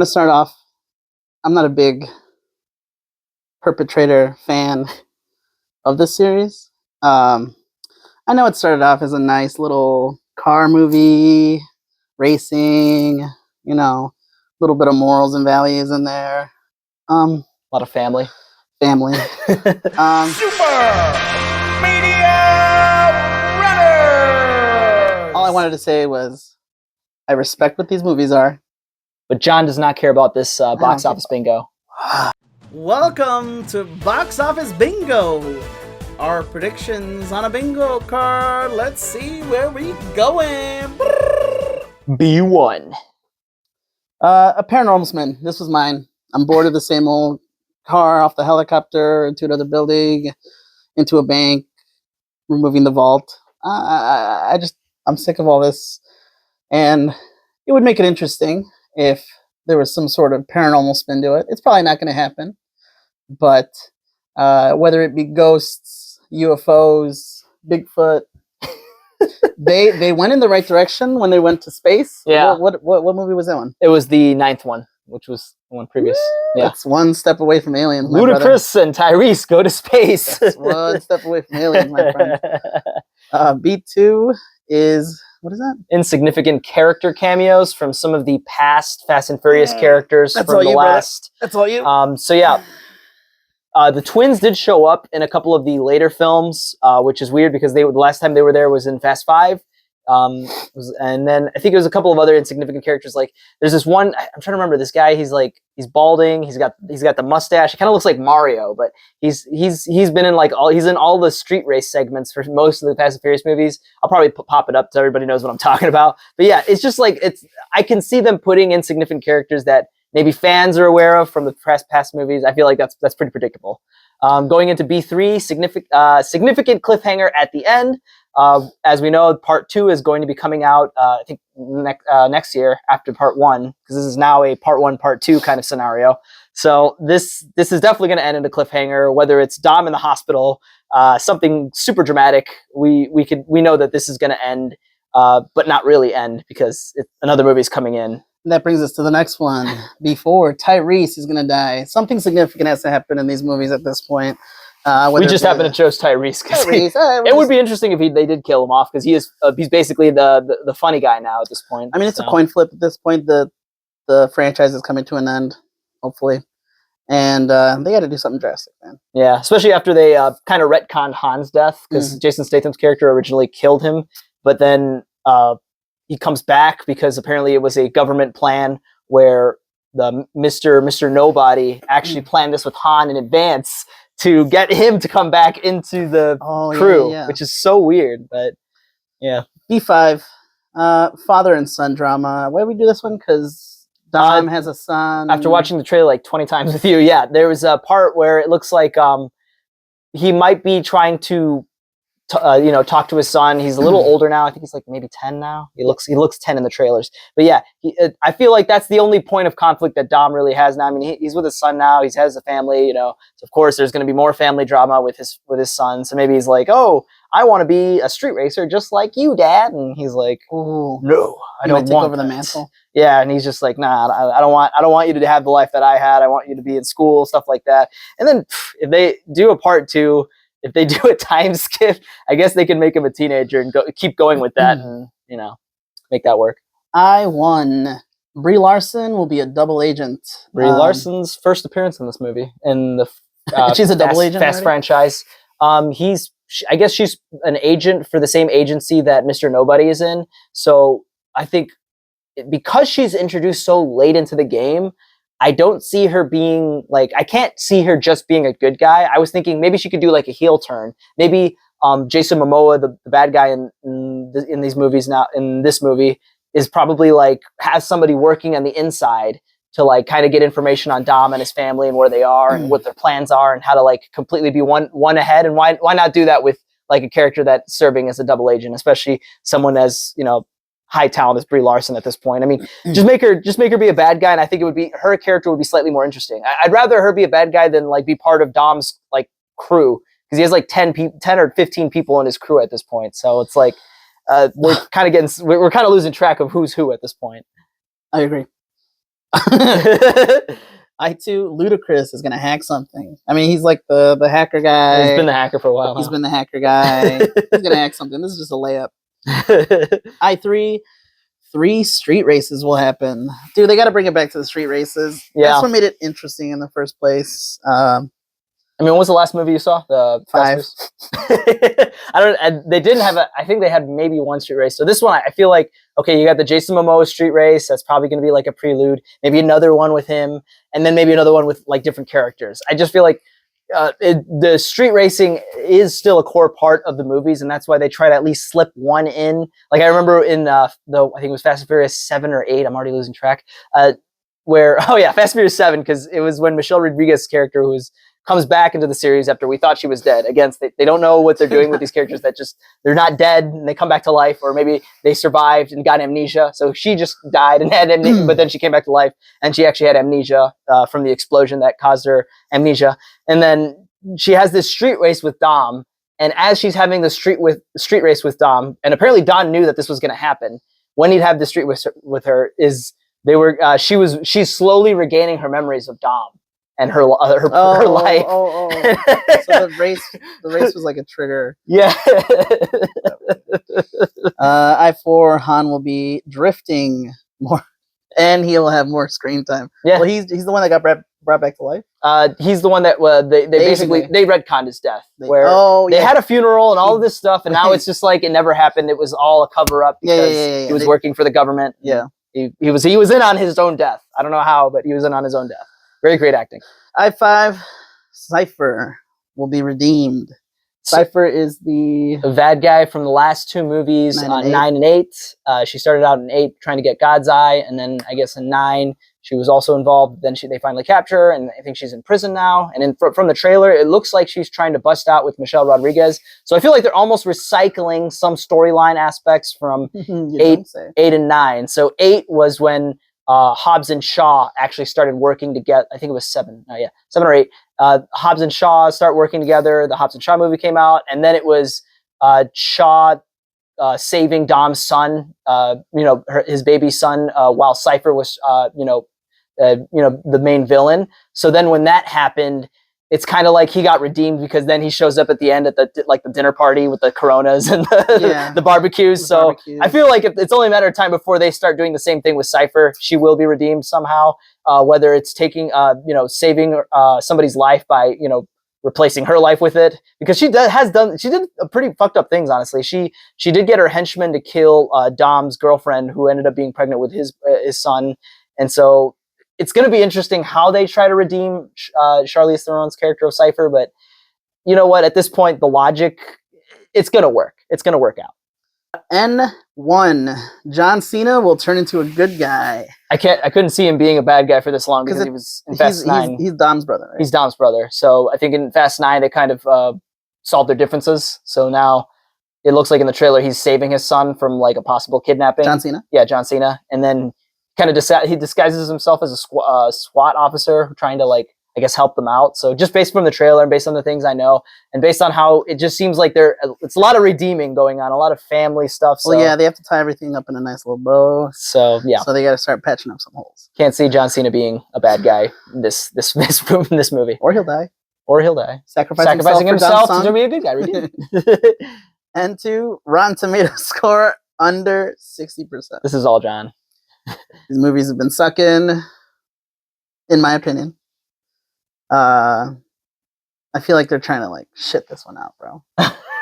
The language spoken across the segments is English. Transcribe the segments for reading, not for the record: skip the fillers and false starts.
To start off, I'm not a big perpetrator fan of this series. I know it started off as a nice little car movie, racing, you know, a little bit of morals and values in there. A lot of family. Family. Super Media Runners! All I wanted to say was I respect what these movies are. But John does not care about this box office bingo. Welcome to Box Office Bingo! Our predictions on a bingo card. Let's see where we going. B1. A Paranormalsman. This was mine. I'm bored of the same old car off the helicopter into another building, into a bank, removing the vault. I'm sick of all this, and it would make it interesting if there was some sort of paranormal spin to it. It's probably not going to happen, but whether it be ghosts, UFOs, Bigfoot, they went in the right direction when they went to space. Yeah. What movie was that one? It was the 9th one, which was the one previous. Yeah. It's one step away from aliens. LUDACRIS and TYRESE go to space. That's one step away from aliens, my friend. B2 is, what is that? Insignificant character cameos from some of the past Fast and Furious characters That's from all the you, last. That's all you. So yeah, the twins did show up in a couple of the later films, which is weird because the last time they were there was in Fast 5. And then I think it was a couple of other insignificant characters. Like there's this one, I'm trying to remember this guy. He's balding. He's got the mustache. He kind of looks like Mario, but he's been in he's in all the street race segments for most of the Fast and Furious movies. I'll probably pop it up so everybody knows what I'm talking about. But yeah, it's just I can see them putting insignificant characters that maybe fans are aware of from the past movies. I feel like that's pretty predictable. Going into B3, significant cliffhanger at the end. As we know, part 2 is going to be coming out, I think next year after part 1, because this is now a part 1, part 2 kind of scenario. So this is definitely going to end in a cliffhanger, whether it's Dom in the hospital, something super dramatic. We know that this is going to end, but not really end because another movie is coming in. That brings us to the next one. Before Tyrese is going to die, something significant has to happen in these movies at this point. We just happen to chose Tyrese. It would be interesting if they did kill him off because he's basically the funny guy now at this point. I mean, it's a coin flip at this point. The franchise is coming to an end, hopefully, and they got to do something drastic, man. Yeah, especially after they kind of retconned Han's death because Jason Statham's character originally killed him, but then he comes back because apparently it was a government plan where the Mr. Nobody actually planned this with Han in advance to get him to come back into the crew, which is so weird, but yeah. B5, father and son drama. Why did we do this one? Because Dom has a son. After watching the trailer like 20 times with you, yeah, there was a part where it looks like he might be trying to talk to his son. He's a little older now. I think he's like maybe 10 now. He looks 10 in the trailers. But yeah, I feel like that's the only point of conflict that Dom really has now. I mean, he's with his son now. He has a family, So of course, there's going to be more family drama with his son. So maybe he's like, "Oh, I want to be a street racer just like you, Dad." And he's like, "Ooh, no, I don't take want over the mantle." Yeah, and he's just like, "Nah, I don't want you to have the life that I had. I want you to be in school, stuff like that." And then if they do a part 2. If they do a time skip, I guess they can make him a teenager and keep going with that and, make that work. I won. Brie Larson will be a double agent. Brie Larson's first appearance in this movie. In the she's a double agent Fast franchise. I guess she's an agent for the same agency that Mr. Nobody is in. So I think because she's introduced so late into the game, I don't see her being I can't see her just being a good guy. I was thinking maybe she could do like a heel turn. Maybe Jason Momoa, the bad guy in these movies now, in this movie, is probably has somebody working on the inside to kind of get information on Dom and his family and where they are and what their plans are and how to completely be one ahead. And why not do that with a character that's serving as a double agent, especially someone as, high talent as Brie Larson at this point. I mean, just make her be a bad guy, and I think her character would be slightly more interesting. I'd rather her be a bad guy than be part of Dom's crew, because he has 10 or 15 people in his crew at this point. So it's we're kind of losing track of who's who at this point. I agree. I2, Ludacris is gonna hack something. I mean, he's like the hacker guy. He's been the hacker for a while. He's now. been the hacker guy. He's gonna hack something. This is just a layup. I3, 3 street races will happen. Dude, they got to bring it back to the street races. Yeah. That's what made it interesting in the first place. I mean, what was the last movie you saw? The 5. They didn't have I think they had maybe 1 street race. So this one, I feel like, okay, you got the Jason Momoa street race. That's probably going to be like a prelude. Maybe another one with him, and then maybe another one with like different characters. I just feel like the street racing is still a core part of the movies, and that's why they try to at least slip one in. Like I remember in I think it was Fast and Furious 7 or 8. I'm already losing track. Where Fast and Furious 7, because it was when Michelle Rodriguez's character comes back into the series after we thought she was dead. Again, they don't know what they're doing with these characters that just, they're not dead and they come back to life, or maybe they survived and got amnesia. So she just died and had amnesia, but then she came back to life and she actually had amnesia from the explosion that caused her amnesia. And then she has this street race with Dom. And as she's having the street race with Dom, and apparently Don knew that this was going to happen, when he'd have the street with her, she's slowly regaining her memories of Dom and her life. So the race was like a trigger. Yeah. I4, Han will be drifting more, and he'll have more screen time. Yeah. Well, he's the one that got brought back to life. He's the one that they basically retconned his death. They had a funeral and all of this stuff, and now it's just like it never happened. It was all a cover up because he was working for the government. Yeah. He was in on his own death. I don't know how, but he was in on his own death. Very great acting. I5, Cypher will be redeemed. Cypher is the bad guy from the last 2 movies, 9 and 8. She started out in 8 trying to get God's Eye, and then I guess in 9 she was also involved. Then they finally capture her, and I think she's in prison now. And from the trailer, it looks like she's trying to bust out with Michelle Rodriguez. So I feel like they're almost recycling some storyline aspects from 8 and 9. So 8 was when Hobbs and Shaw actually started working together. I think it was 7. 7 or 8. Hobbs and Shaw start working together. The Hobbs and Shaw movie came out, and then it was Shaw saving Dom's son, his baby son, while Cypher was, the main villain. So then when that happened, it's kind of like he got redeemed, because then he shows up at the end at the dinner party with the Coronas and the barbecues. I feel like it's only a matter of time before they start doing the same thing with Cypher. She will be redeemed somehow, whether it's taking, saving somebody's life by, replacing her life with it, because she did pretty fucked up things. Honestly, she did get her henchman to kill Dom's girlfriend, who ended up being pregnant with his son, and so it's going to be interesting how they try to redeem Charlize Theron's character of Cypher. But you know what? At this point, the logic, it's going to work. It's going to work out. N1, John Cena will turn into a good guy. I couldn't see him being a bad guy for this long, because he was in Fast 9. He's Dom's brother, right? He's Dom's brother. So I think in Fast 9, they kind of solved their differences. So now it looks like in the trailer, he's saving his son from like a possible kidnapping. John Cena? Yeah, John Cena. And then kind of he disguises himself as a SWAT officer trying to, like, I guess, help them out. So just based from the trailer and based on the things I know, and based on how it just seems like it's a lot of redeeming going on, a lot of family stuff. So. Well, yeah, they have to tie everything up in a nice little bow. So yeah, so they got to start patching up some holes. Can't see John Cena being a bad guy in this movie. Or he'll die. Sacrificing himself to be a good guy. Redeemed. N2, Rotten Tomatoes score under 60%. This is all John. These movies have been sucking, in my opinion. I feel like they're trying to like shit this one out, bro.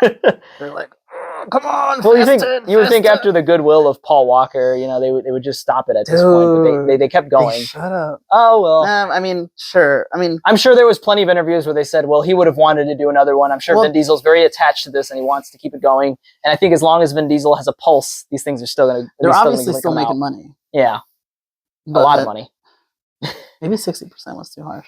They're like, oh, come on. Well, you would think after the goodwill of Paul Walker, they would just stop it at this point. But they kept going. Shut up. Oh well. I mean, sure. I'm sure there was plenty of interviews where they said, well, he would have wanted to do another one. I'm sure Vin Diesel's very attached to this and he wants to keep it going. And I think as long as Vin Diesel has a pulse, these things are still going to. They're obviously still making money. Yeah, a lot of money. Maybe 60% was too harsh.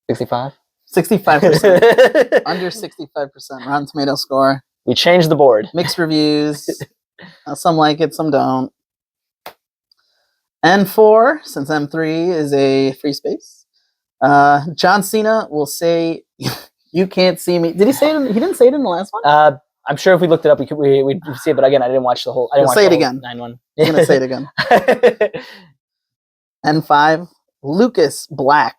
65? 65%. Under 65% Rotten Tomato score. We changed the board. Mixed reviews. Some like it, some don't. N4, since M3 is a free space, John Cena will say, "You can't see me." Did he say it? He didn't say it in the last one? I'm sure if we looked it up, we'd see it. But again, I didn't watch the whole. I didn't watch say it again. 9-1. I'm going to say it again. And 5, Lucas Black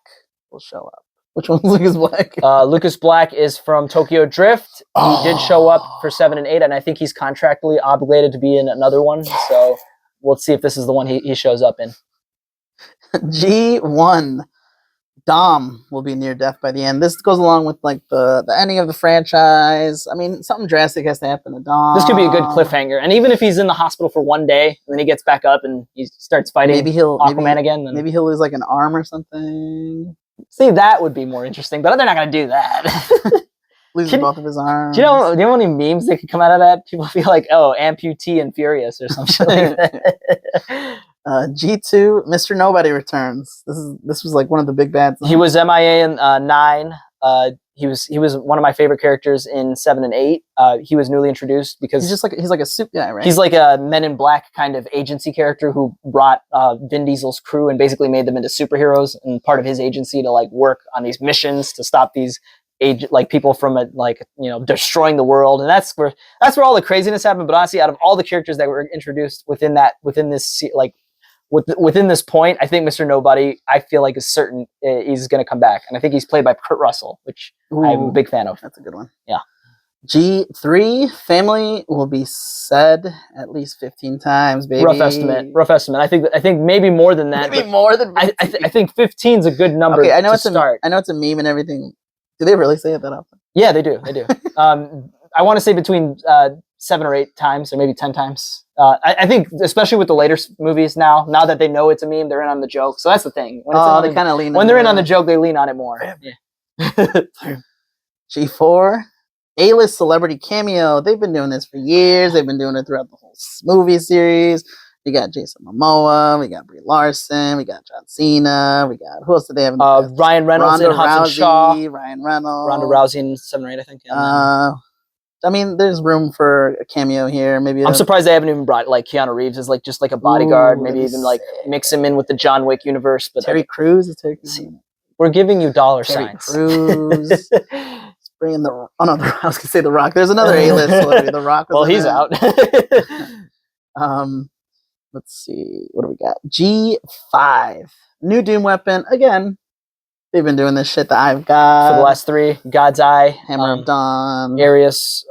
will show up. Which one's Lucas Black? Lucas Black is from Tokyo Drift. He did show up for 7 and 8, and I think he's contractually obligated to be in another one. So we'll see if this is the one he shows up in. G1, Dom will be near death by the end. This goes along with like the ending of the franchise. I mean, something drastic has to happen to Dom. This could be a good cliffhanger. And even if he's in the hospital for one day, and then he gets back up and he starts fighting Aquaman again. Then maybe he'll lose like an arm or something. See, that would be more interesting, but they're not going to do that. Loses both of his arms. Do you know how many memes that could come out of that? People feel like, oh, amputee and furious or something like that. G2, Mr. Nobody returns. This was like one of the big bads. He was MIA in 9. He was one of my favorite characters in 7 and 8. He was newly introduced because he's like a suit guy, right? He's like a Men in Black kind of agency character who brought Vin Diesel's crew and basically made them into superheroes, and part of his agency to like work on these missions to stop these people from destroying the world. And that's where all the craziness happened. But honestly, out of all the characters that were introduced within this point, I think Mr. Nobody, I feel like is certain he's going to come back. And I think he's played by Kurt Russell, which I'm a big fan of. That's a good one. Yeah. G3, family will be said at least 15 times, baby. Rough estimate. I think maybe more than that. Maybe more than 15. I think 15 is a good number. Okay, I know to start. I know it's a meme and everything. Do they really say it that often? Yeah, they do. I want to say between 7 or 8 times, or maybe 10 times. I think, especially with the later movies now that they know it's a meme, they're in on the joke. So that's the thing. They kind of lean. When they're in on the joke, they lean on it more. Yeah. G4, A-list celebrity cameo. They've been doing this for years. They've been doing it throughout the whole movie series. We got Jason Momoa. We got Brie Larson. We got John Cena. We got, who else did they have? Ryan Reynolds and Hudson Shaw. Ryan Reynolds. Ronda Rousey in 7 or 8, I think. Yeah. I mean, there's room for a cameo here. Maybe I'm surprised they haven't even brought like Keanu Reeves as like just like a bodyguard. Maybe even like mix him in with the John Wick universe. But Terry Crews. We're giving you dollar Terry signs. Crews. Bringing the I was gonna say The Rock. There's another A-list celebrity. The Rock. Well, he's out. Let's see. What do we got? G5. New Doom weapon again. They've been doing this shit. The Eye of God. For the last 3, God's Eye, Hammer of Dawn, Arius,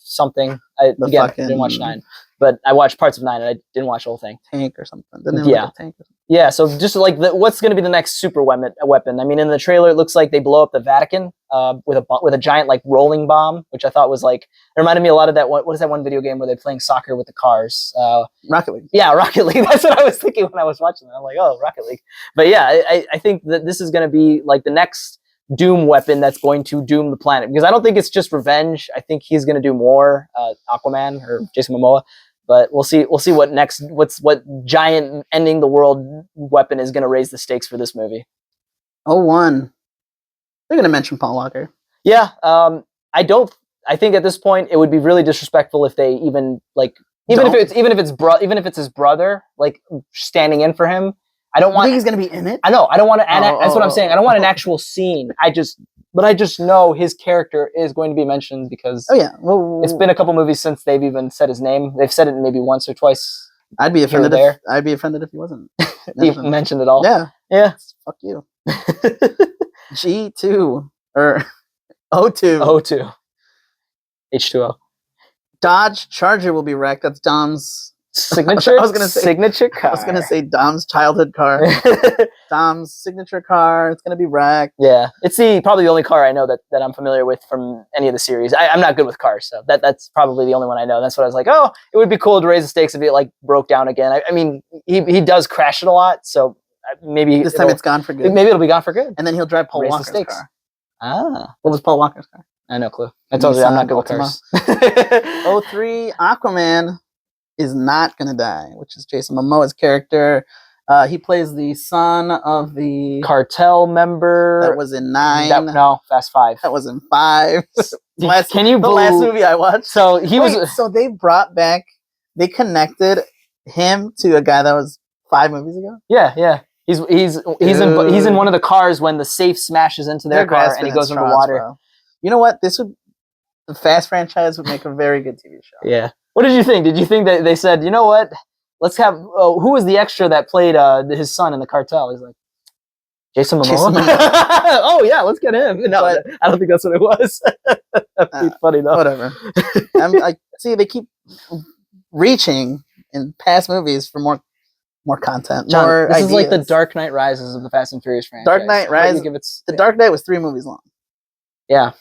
something. I didn't watch 9, but I watched parts of 9 and I didn't watch the whole thing. Tank or something. Didn't it like a tank or something? Yeah. So just like what's going to be the next super weapon? I mean, in the trailer, it looks like they blow up the Vatican with a giant like rolling bomb, which I thought was like, it reminded me a lot of that. What is that one video game where they're playing soccer with the cars? Rocket League. Yeah, Rocket League. That's what I was thinking when I was watching it. I'm like, oh, Rocket League. But yeah, I think that this is going to be like the next Doom weapon that's going to doom the planet, because I don't think it's just revenge. I think he's going to do more. Aquaman or Jason Momoa. But we'll see what giant ending the world weapon is going to raise the stakes for this movie. 01. They're going to mention Paul Walker. Yeah. I think at this point it would be really disrespectful if they even if it's his brother like standing in for him. I don't want. Think he's going to be in it? I know. I don't want to. That's what I'm saying. I don't want an actual scene. I just know his character is going to be mentioned because it's been a couple movies since they've even said his name. They've said it maybe once or twice. I'd be offended if he wasn't mentioned at all. Yeah. Fuck you. G2 or O2. O2. H2O. Dodge Charger will be wrecked. That's Dom's signature. I was gonna say signature car. I was gonna say Dom's childhood car. Dom's signature car. It's gonna be wrecked. Yeah, it's probably the only car I know that I'm familiar with from any of the series. I'm not good with cars, so that's probably the only one I know. That's what I was like. Oh, it would be cool to raise the stakes if it like broke down again. I mean, he does crash it a lot, so maybe this time it's gone for good. Maybe it'll be gone for good, and then he'll drive Paul Walker's car. What was Paul Walker's car? I have no clue. I told you I'm not good with cars. 03 Aquaman is not gonna die, which is Jason Momoa's character. He plays the son of the cartel member. That was in 9. No, Fast 5. That was in 5. Can you believe the last movie I watched? So So they brought back. They connected him to a guy that was 5 movies ago. Yeah. He's in one of the cars when the safe smashes into their car and he goes underwater. Bro. You know what? The Fast franchise would make a very good TV show. Yeah. What did you think? Did you think that they said, you know what? let's have who was the extra that played his son in the cartel? He's like Jason Momoa. Oh yeah, let's get him. No, But- I don't think that's what it was. That'd be funny though. Whatever. I see they keep reaching in past movies for more content. John, more this is like the ideas. Dark Knight Rises of the Fast and Furious franchise. Dark Knight How about you Rises- give it The Dark Knight was 3 movies long. yeah.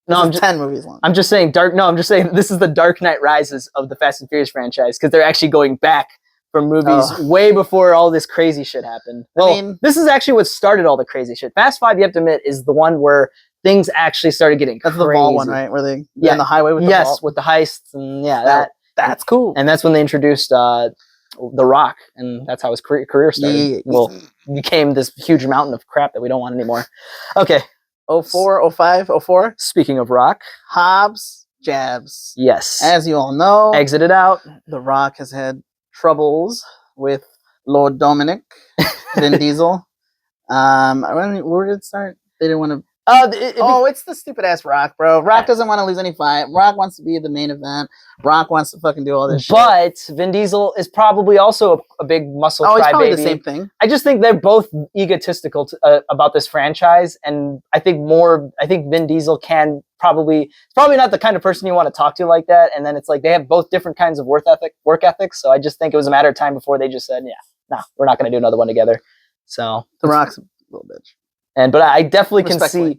No, This I'm is just 10 movies long. I'm just saying I'm just saying this is the Dark Knight Rises of the Fast and Furious franchise because they're actually going back from movies Oh. way before all this crazy shit happened. Well, mean- this is actually what started all the crazy shit. Fast 5, you have to admit, is the one where things actually started getting That's crazy. the vault one, right? Where they're Yeah. on the highway with the Yes, vault. with the heists and yeah, That- That's cool. and that's when they introduced The Rock, and that's how his career started. Yeah. Well, became this huge mountain of crap that we don't want anymore. Okay, 04, 05, 04. speaking of Rock, Hobbs, jabs. yes, As you all know, exited out. The Rock has had troubles with Lord Dominic, Vin Diesel. Where did it start? They didn't want to. It's the stupid ass Rock, bro. Rock doesn't want to lose any fight. Rock wants to be the main event. Rock wants to fucking do all this shit. But Vin Diesel is probably also a big muscle He's probably crybaby. the same thing. I just think they're both egotistical about this franchise, and I think Vin Diesel it's probably not the kind of person you want to talk to like that. And then it's like they have both different kinds of work ethics. So I just think it was a matter of time before they just said, yeah, no, we're not going to do another one together. So The Rock's a little bitch. but I definitely can Respectfully.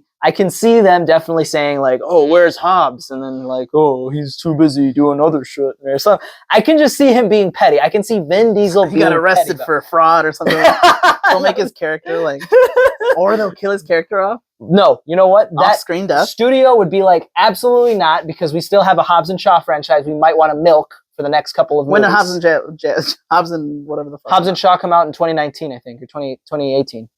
see them definitely saying like, oh, where's Hobbs? And then like, oh, he's too busy doing other shit. Or so I can just see him being petty. I can see Vin Diesel He being got arrested petty, for fraud or something. They'll make his character like, or they'll kill his character off. No, you know what? That Off-screen death. studio would be like, absolutely not, because we still have a Hobbs and Shaw franchise we might want to milk for the next couple of When movies. did Hobbs and whatever the fuck. Hobbs and Shaw come out in 2019, I think, or 2018.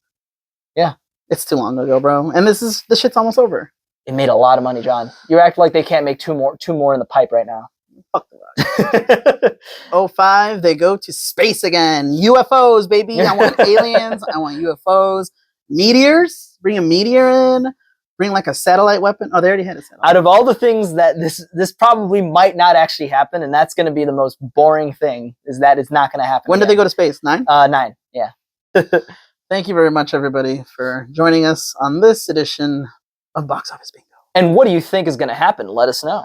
It's too long ago, bro. And the shit's almost over. It made a lot of money, John. You act like they can't make two more in the pipe right now. Fuck the Rock. 05, they go to space again. UFOs, baby. I want aliens. I want UFOs. Meteors. Bring a meteor in. Bring like a satellite weapon. Oh, they already had a satellite. Out of all the things that this probably might not actually happen, and that's going to be the most boring thing, is that it's not going to happen. When did they go to space? 9? 9, yeah. Thank you very much, everybody, for joining us on this edition of Box Office Bingo. And what do you think is going to happen? Let us know.